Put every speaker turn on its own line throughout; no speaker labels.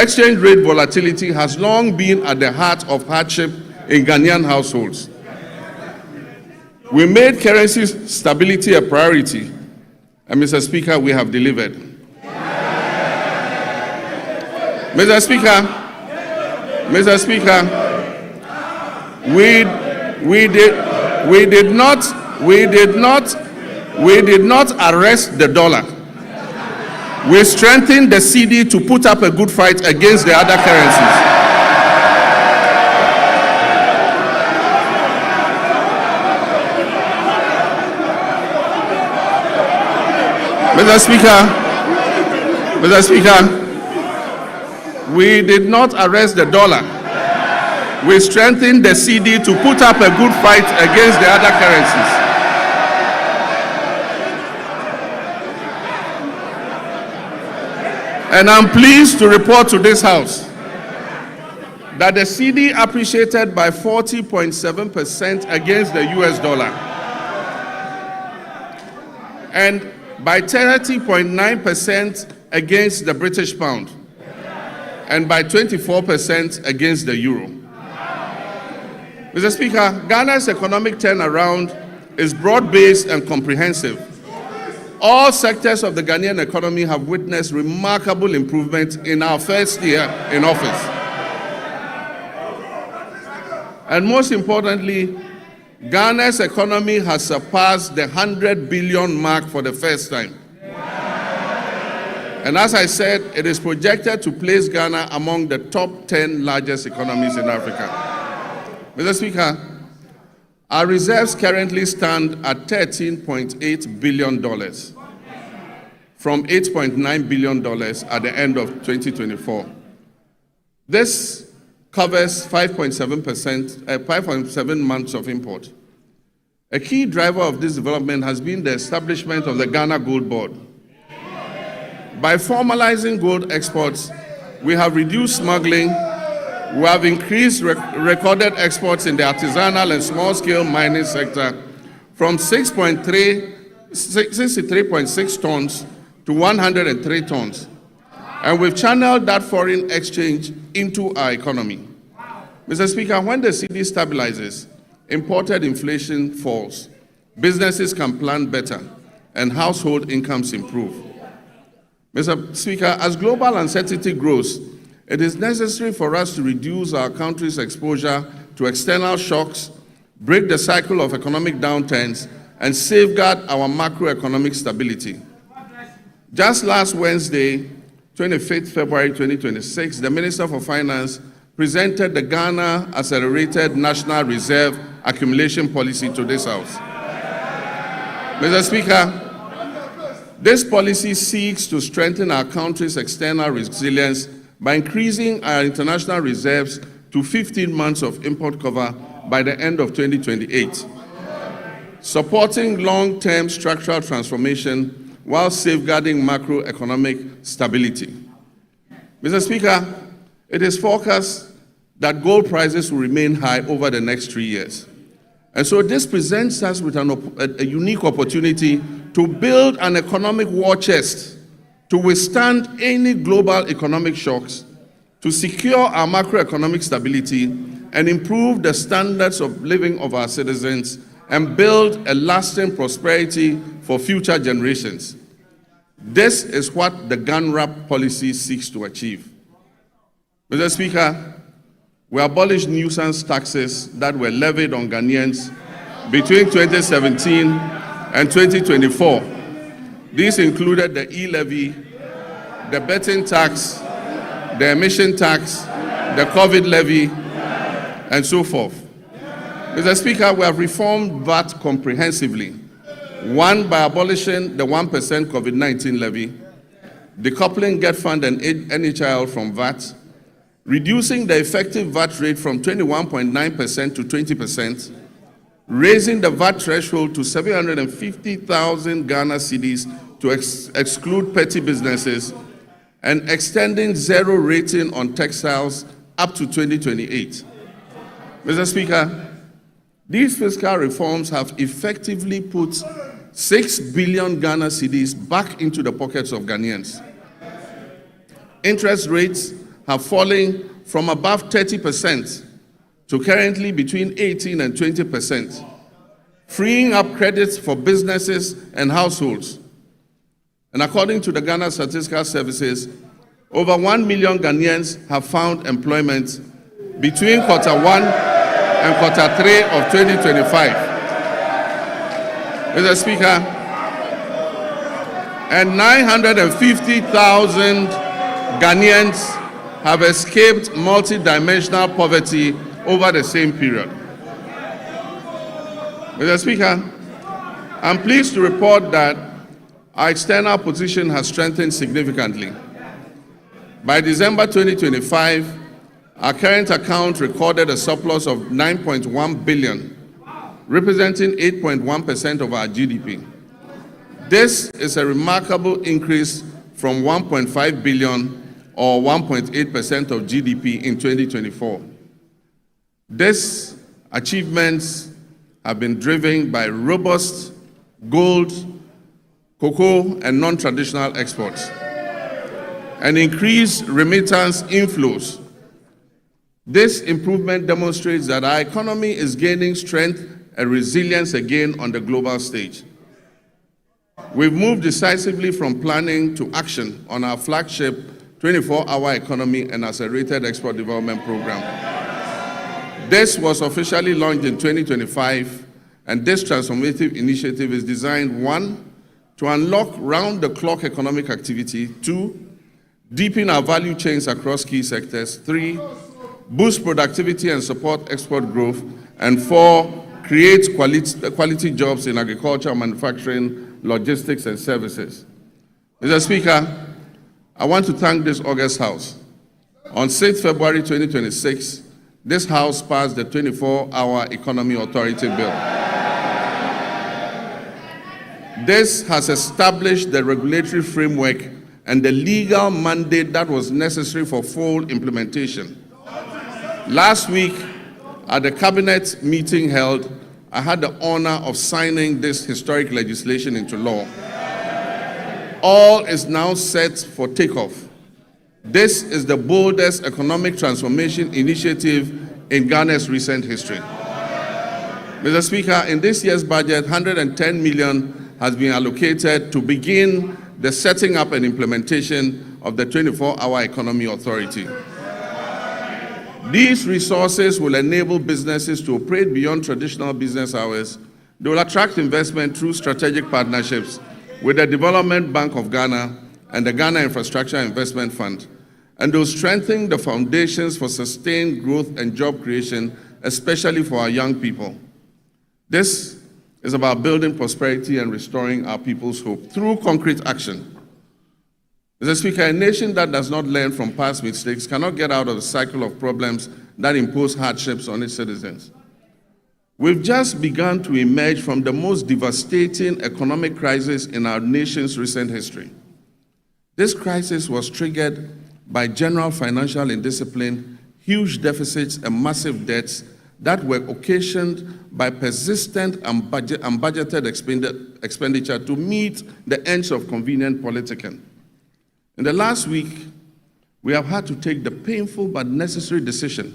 Exchange rate volatility has long been at the heart of hardship in Ghanaian households. We made currency stability a priority, and Mr. Speaker, we have delivered. Mr. Speaker, we did not arrest the dollar. We strengthened the Cedi to put up a good fight against the other currencies. Mr. Speaker, we did not arrest the dollar. We strengthened the Cedi to put up a good fight against the other currencies. And I'm pleased to report to this House that the Cedi appreciated by 40.7% against the US dollar and by 30.9% against the British pound and by 24% against the euro. Mr. Speaker, Ghana's economic turnaround is broad-based and comprehensive. All sectors of the Ghanaian economy have witnessed remarkable improvement in our first year in office. And most importantly, Ghana's economy has surpassed the 100 billion mark for the first time. And as I said, it is projected to place Ghana among the top 10 largest economies in Africa. Mr. Speaker, our reserves currently stand at $13.8 billion from $8.9 billion at the end of 2024. This covers 5.7 months of import. A key driver of this development has been the establishment of the Ghana Gold Board. By formalizing gold exports, we have reduced smuggling. We have increased recorded exports in the artisanal and small-scale mining sector from 63.6 tons to 103 tons. And we've channeled that foreign exchange into our economy. Mr. Speaker, when the Cedi stabilizes, imported inflation falls, businesses can plan better, and household incomes improve. Mr. Speaker, as global uncertainty grows, it is necessary for us to reduce our country's exposure to external shocks, break the cycle of economic downturns, and safeguard our macroeconomic stability. Just last Wednesday, 25th February 2026, the Minister for Finance presented the Ghana Accelerated National Reserve Accumulation Policy to this House. Mr. Speaker, this policy seeks to strengthen our country's external resilience by increasing our international reserves to 15 months of import cover by the end of 2028, supporting long-term structural transformation while safeguarding macroeconomic stability. Mr. Speaker, it is forecast that gold prices will remain high over the next 3 years. And so this presents us with a unique opportunity to build an economic war chest to withstand any global economic shocks, to secure our macroeconomic stability and improve the standards of living of our citizens and build a lasting prosperity for future generations. This is what the GANRAP policy seeks to achieve. Mr. Speaker, we abolished nuisance taxes that were levied on Ghanaians between 2017 and 2024. These included the e-levy, the betting tax, the emission tax, the COVID levy, and so forth. Mr. Speaker, we have reformed VAT comprehensively. One, by abolishing the 1% COVID-19 levy, decoupling Get Fund and NHIL from VAT, reducing the effective VAT rate from 21.9% to 20%, raising the VAT threshold to 750,000 Ghana cedis to exclude petty businesses, and extending zero rating on textiles up to 2028. Mr. Speaker, these fiscal reforms have effectively put 6 billion Ghana cedis back into the pockets of Ghanaians. Interest rates have fallen from above 30% to currently between 18 and 20%, freeing up credits for businesses and households. And according to the Ghana Statistical Services, over 1 million Ghanaians have found employment between Q1 and Q3 of 2025. Mr. Speaker, and 950,000 Ghanaians have escaped multidimensional poverty over the same period. Mr. Speaker, I'm pleased to report that our external position has strengthened significantly. By December 2025, our current account recorded a surplus of 9.1 billion, representing 8.1% of our GDP. This is a remarkable increase from 1.5 billion or 1.8% of GDP in 2024. These achievements have been driven by robust gold, cocoa, and non-traditional exports, and increased remittance inflows. This improvement demonstrates that our economy is gaining strength and resilience again on the global stage. We've moved decisively from planning to action on our flagship 24-hour economy and accelerated export development program. This was officially launched in 2025, and this transformative initiative is designed, 1, to unlock round-the-clock economic activity, 2, deepen our value chains across key sectors, 3, boost productivity and support export growth, and 4, create quality jobs in agriculture, manufacturing, logistics, and services. Mr. Speaker, I want to thank this August House. On 6th February 2026, this House passed the 24-Hour Economy Authority Bill. This has established the regulatory framework and the legal mandate that was necessary for full implementation. Last week, at the cabinet meeting held, I had the honor of signing this historic legislation into law. All is now set for takeoff. This is the boldest economic transformation initiative in Ghana's recent history. Mr. Speaker, in this year's budget, 110 million has been allocated to begin the setting up and implementation of the 24-Hour Economy Authority. These resources will enable businesses to operate beyond traditional business hours. They will attract investment through strategic partnerships with the Development Bank of Ghana and the Ghana Infrastructure Investment Fund, and they will strengthen the foundations for sustained growth and job creation, especially for our young people. This is about building prosperity and restoring our people's hope through concrete action. Mr. Speaker, a nation that does not learn from past mistakes cannot get out of the cycle of problems that impose hardships on its citizens. We've just begun to emerge from the most devastating economic crisis in our nation's recent history. This crisis was triggered by general financial indiscipline, huge deficits, and massive debts that were occasioned by persistent and unbudgeted expenditure to meet the ends of convenient politicking. In the last week, we have had to take the painful but necessary decision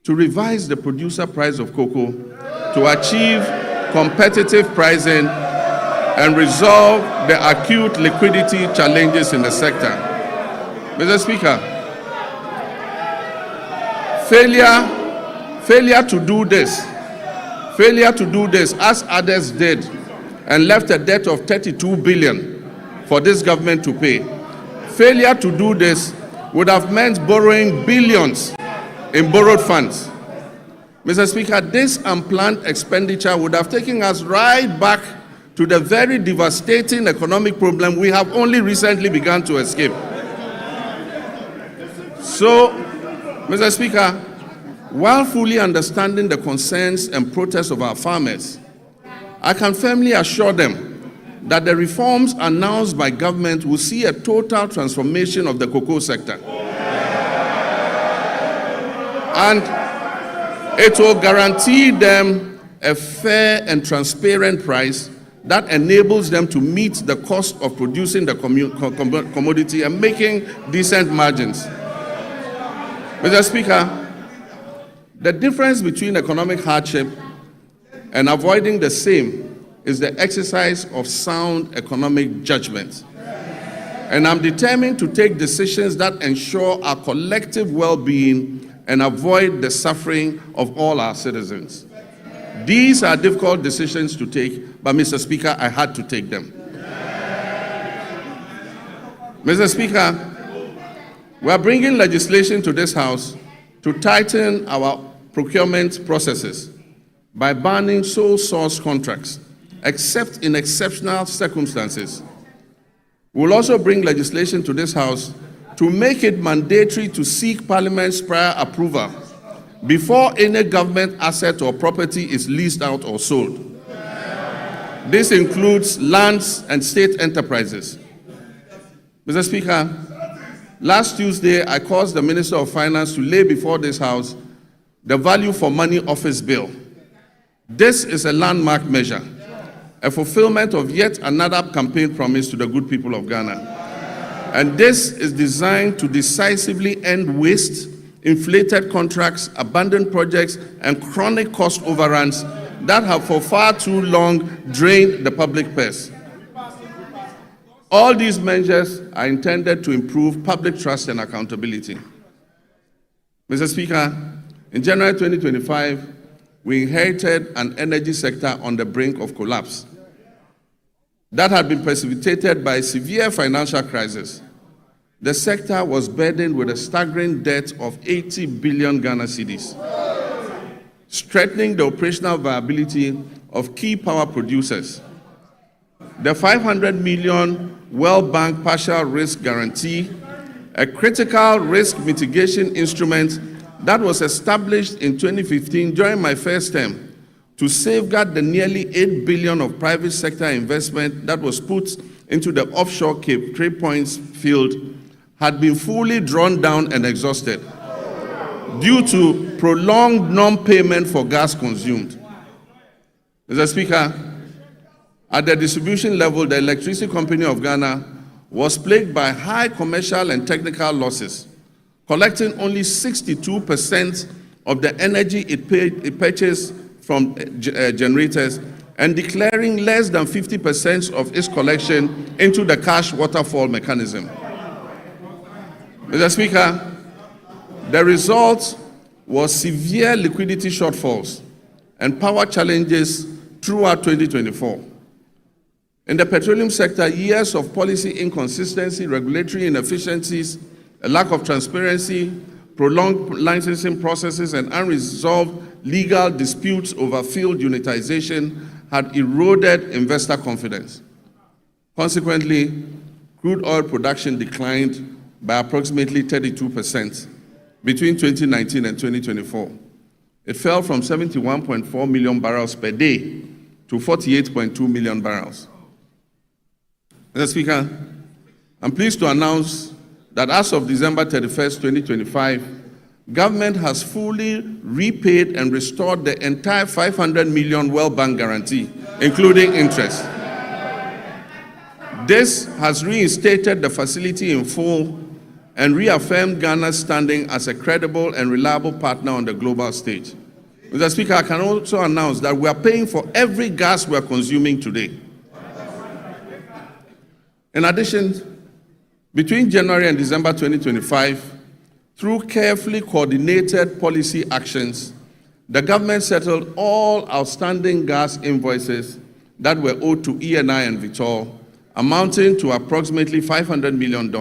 to revise the producer price of cocoa to achieve competitive pricing and resolve the acute liquidity challenges in the sector. Mr. Speaker, failure to do this as others did and left a debt of 32 billion for this government to pay. Failure to do this would have meant borrowing billions in borrowed funds. Mr. Speaker, this unplanned expenditure would have taken us right back to the very devastating economic problem we have only recently begun to escape. So, Mr. Speaker, while fully understanding the concerns and protests of our farmers, I can firmly assure them that the reforms announced by government will see a total transformation of the cocoa sector. And it will guarantee them a fair and transparent price that enables them to meet the cost of producing the commodity and making decent margins. Mr. Speaker, the difference between economic hardship and avoiding the same is the exercise of sound economic judgment. And I'm determined to take decisions that ensure our collective well-being and avoid the suffering of all our citizens. These are difficult decisions to take, but Mr. Speaker, I had to take them. Mr. Speaker, we are bringing legislation to this House to tighten our procurement processes by banning sole source contracts, except in exceptional circumstances. We will also bring legislation to this House to make it mandatory to seek Parliament's prior approval before any government asset or property is leased out or sold. This includes lands and state enterprises. Mr. Speaker, last Tuesday, I caused the Minister of Finance to lay before this House the Value for Money Office Bill. This is a landmark measure, a fulfillment of yet another campaign promise to the good people of Ghana. And this is designed to decisively end waste, inflated contracts, abandoned projects, and chronic cost overruns that have for far too long drained the public purse. All these measures are intended to improve public trust and accountability. Mr. Speaker, in January 2025, we inherited an energy sector on the brink of collapse that had been precipitated by a severe financial crisis. The sector was burdened with a staggering debt of 80 billion Ghana cedis, strengthening the operational viability of key power producers. The 500 million World Bank partial risk guarantee, a critical risk mitigation instrument that was established in 2015 during my first term to safeguard the nearly 8 billion of private sector investment that was put into the offshore Cape Trade Points field, had been fully drawn down and exhausted due to prolonged non-payment for gas consumed. Mr. Speaker, at the distribution level, the Electricity Company of Ghana was plagued by high commercial and technical losses, collecting only 62% of the energy it purchased from generators and declaring less than 50% of its collection into the cash waterfall mechanism. Mr. Speaker, the result was severe liquidity shortfalls and power challenges throughout 2024. In the petroleum sector, years of policy inconsistency, regulatory inefficiencies, a lack of transparency, prolonged licensing processes, and unresolved legal disputes over field unitization had eroded investor confidence. Consequently, crude oil production declined by approximately 32% between 2019 and 2024. It fell from 71.4 million barrels per day to 48.2 million barrels. Mr. Speaker, I'm pleased to announce that as of December 31st, 2025, government has fully repaid and restored the entire 500 million World Bank guarantee, including interest. This has reinstated the facility in full and reaffirmed Ghana's standing as a credible and reliable partner on the global stage. Mr. Speaker, I can also announce that we are paying for every gas we are consuming today. In addition, between January and December 2025, through carefully coordinated policy actions, the government settled all outstanding gas invoices that were owed to ENI and Vitol, amounting to approximately $500 million.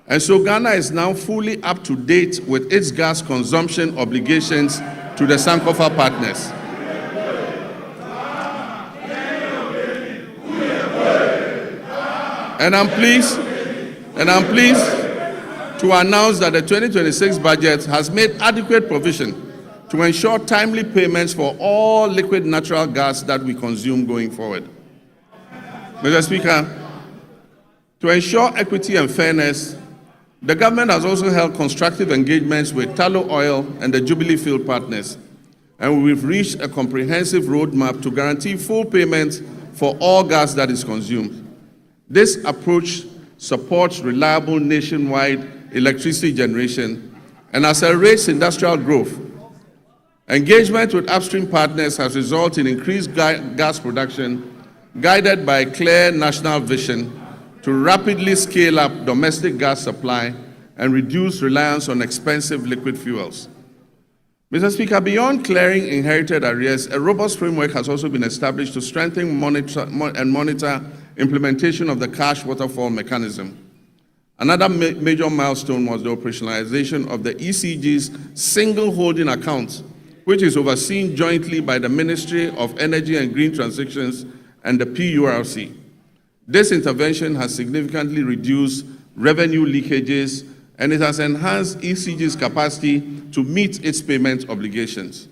And so Ghana is now fully up to date with its gas consumption obligations to the Sankofa partners. And I'm pleased to announce that the 2026 budget has made adequate provision to ensure timely payments for all liquid natural gas that we consume going forward. Mr. Speaker, to ensure equity and fairness, the government has also held constructive engagements with Tallow Oil and the Jubilee Field partners, and we've reached a comprehensive roadmap to guarantee full payment for all gas that is consumed. This approach supports reliable nationwide electricity generation and accelerates industrial growth. Engagement with upstream partners has resulted in increased gas production, guided by a clear national vision to rapidly scale up domestic gas supply and reduce reliance on expensive liquid fuels. Mr. Speaker, beyond clearing inherited arrears, a robust framework has also been established to strengthen monitor implementation of the cash waterfall mechanism. Another major milestone was the operationalization of the ECG's single holding account, which is overseen jointly by the Ministry of Energy and Green Transitions and the PURC. This intervention has significantly reduced revenue leakages, and it has enhanced ECG's capacity to meet its payment obligations.